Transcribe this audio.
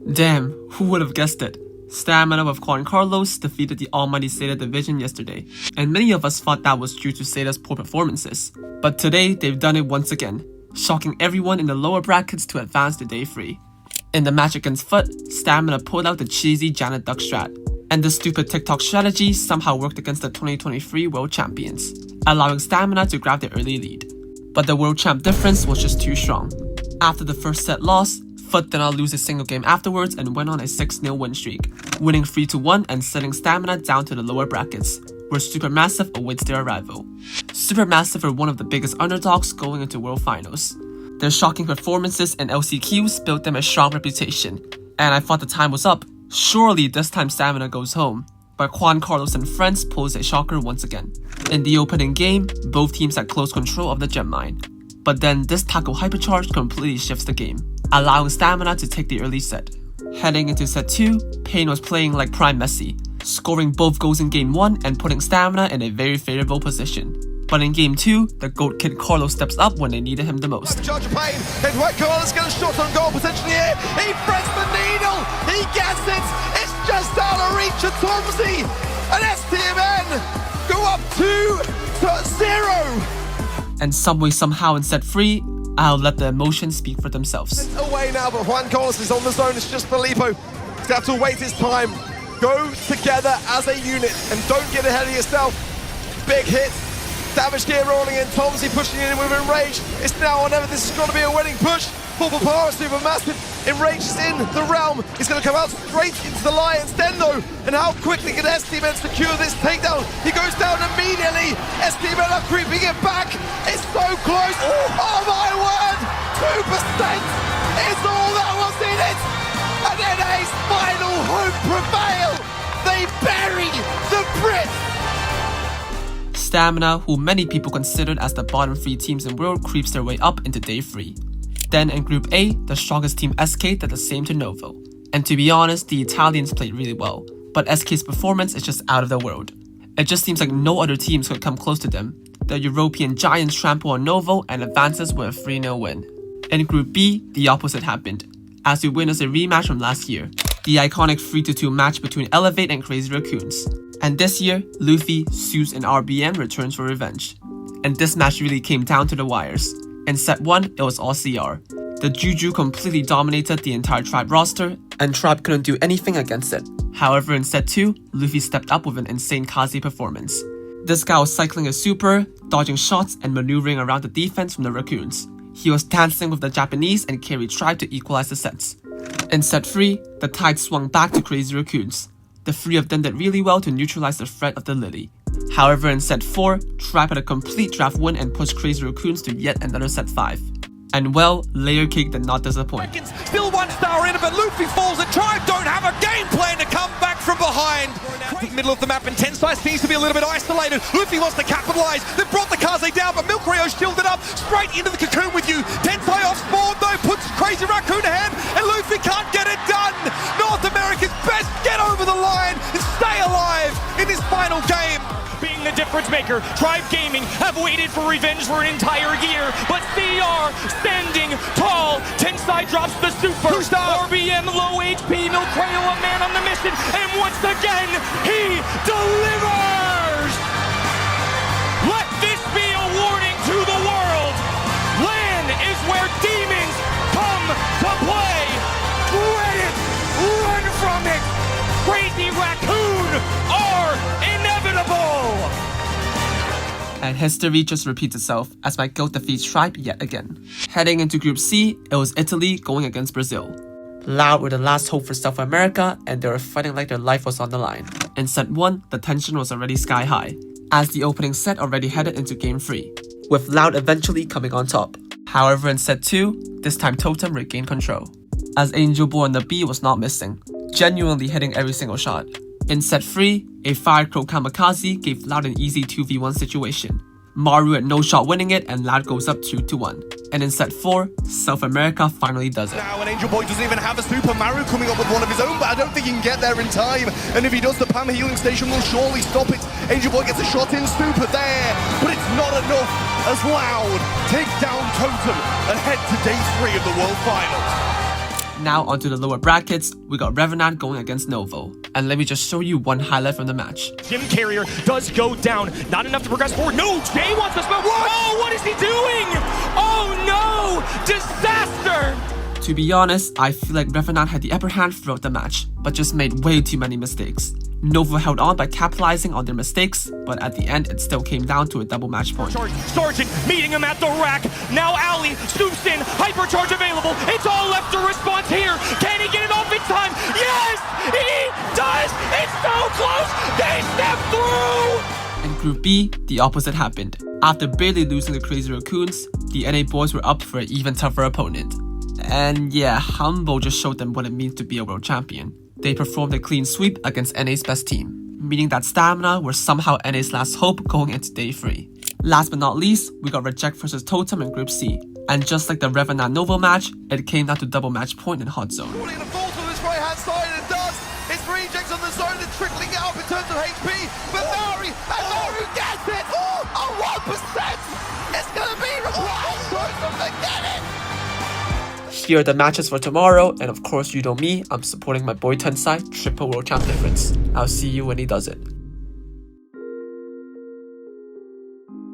Damn, who would have guessed it? STMN with Juan Carlos defeated the almighty Seda division yesterday, and many of us thought that was due to Seda's poor performances. But today, they've done it once again, shocking everyone in the lower brackets to advance to day 3. In the match against FUT, STMN pulled out the cheesy Janet Duck strat, and the stupid TikTok strategy somehow worked against the 2023 World Champions, allowing STMN to grab the early lead. But the World Champ difference was just too strong. After the first set loss, FUT did not lose a single game afterwards and went on a 6-0 win streak, winning 3-1 and setting STMN down to the lower brackets, where Supermassive awaits their arrival. Supermassive are one of the biggest underdogs going into World Finals. Their shocking performances and LCQs built them a strong reputation, and I thought the time was up. Surely this time STMN goes home, but Juan Carlos and friends pose a shocker once again. In the opening game, both teams had close control of the gem mine, but then this tackle hypercharge completely shifts the game, allowing STMN to take the early set. Heading into set 2, Payne was playing like prime Messi, scoring both goals in game 1 and putting STMN in a very favorable position. But in game 2, the GOAT kid Carlos steps up when they needed him the most. Charge of Payne, here's White Carlos gets a shot on goal potentially here. He frets the needle, he gets it, it's just out of reach of Tomsey. And STMN go up 2-0. And some way somehow in set 3, I'll let the emotions speak for themselves. It's away now, but Juan Carlos is on the zone, it's just Filippo. He's going to have to wait his time. Go together as a unit and don't get ahead of yourself. Big hit. Savage gear rolling in, Tomsey pushing in with Enrage. It's now or never, this is going to be a winning push. For Papara, Supermassive. Enrage is in the realm. He's going to come out straight into the Lions Den though. And how quickly can STMN secure this takedown? He goes down immediately. STMN are creeping it back. It's so close. Oh my word! 2% is all that was in it. And then Ace final hope prevail. They bury the Brits. STMN, who many people considered as the bottom 3 teams in World, creeps their way up into day 3. Then in Group A, the strongest team SK did the same to Novo. And to be honest, the Italians played really well, but SK's performance is just out of the world. It just seems like no other teams could come close to them. The European giants trample on Novo and advances with a 3-0 win. In Group B, the opposite happened, as we witnessed a rematch from last year, the iconic 3-2 match between Elevate and Crazy Raccoons. And this year, Luffy, Zeus, and RBM returns for revenge. And this match really came down to the wires. In set 1, it was all CR. The Juju completely dominated the entire Tribe roster, and Tribe couldn't do anything against it. However, in set 2, Luffy stepped up with an insane Kazi performance. This guy was cycling a super, dodging shots, and maneuvering around the defense from the Raccoons. He was dancing with the Japanese and carried Tribe to equalize the sets. In set 3, the tide swung back to Crazy Raccoons. The 3 of them did really well to neutralize the threat of the Lily. However, in set 4, Tribe had a complete draft win and pushed Crazy Raccoons to yet another set 5. And well, Layer Cake did not disappoint. Still 1 star in it, but Luffy falls and Tribe don't have a game plan to come back from behind. Middle of the map and Tensai seems to be a little bit isolated. Luffy wants to capitalize. They've brought the Kaze down, but Milk Rio shielded up straight into the cocoon with you. Tensai off spawn though, puts Crazy Raccoon ahead, and Luffy can't get it done. North America's best get over the line and stay alive in this final game. Being the difference maker, Tribe Gaming have waited for revenge for an entire year, but CR standing tall. Tensai drops the super. RBM low HP, Milcreo a man on the mission, and once again, he delivers! Let this be a warning to the world. LAN is where demons come to play. Dread it, run from it. Crazy Raccoon are inevitable! And history just repeats itself as my GOAT defeats Tribe yet again. Heading into Group C, it was Italy going against Brazil. Loud were the last hope for South America, and they were fighting like their life was on the line. In set 1, the tension was already sky high, as the opening set already headed into game 3, with Loud eventually coming on top. However, in set 2, this time Totem regained control, as Angel Boy on the B was not missing, genuinely hitting every single shot. In set 3, a Firecrow Kamikaze gave Loud an easy 2v1 situation. Maru had no shot winning it, and Loud goes up 2-1. And in set 4, South America finally does it. Now, and Angel Boy doesn't even have a super. Maru coming up with one of his own, but I don't think he can get there in time. And if he does, the Pam healing station will surely stop it. Angel Boy gets a shot in super there, but it's not enough as Loud takes down Totem and head to day 3 of the World Finals. Now onto the lower brackets, we got Revenant going against Novo. And let me just show you one highlight from the match. Jim Carrier does go down. Not enough to progress forward. No, Jay wants to spell. Oh, what is he doing? Oh no! Disaster! To be honest, I feel like Revenant had the upper hand throughout the match, but just made way too many mistakes. Novo held on by capitalizing on their mistakes, but at the end it still came down to a double match point. Sargent meeting him at the rack. Now Ali scoops in. Hypercharge available. It's all left to response here. Can he get it off in time? Yes! He does! It's so close! They step through! In Group B, the opposite happened. After barely losing the Crazy Raccoons, the NA boys were up for an even tougher opponent. And yeah, Humble just showed them what it means to be a world champion. They performed a clean sweep against NA's best team, meaning that Stamina were somehow NA's last hope going into day 3. Last but not least, we got Reject vs Totem in Group C. And just like the Revenant Novo match, it came down to double match point in Hot Zone. Falling to fall to this right hand side, and it does. It's rejects on the zone and trickling out in terms of HP. But Maori, and Maori gets it! Oh, 1%! It's gonna be required from the beginning! Here are the matches for tomorrow, and of course you know me, I'm supporting my boy Tensai, triple world champ difference. I'll see you when he does it.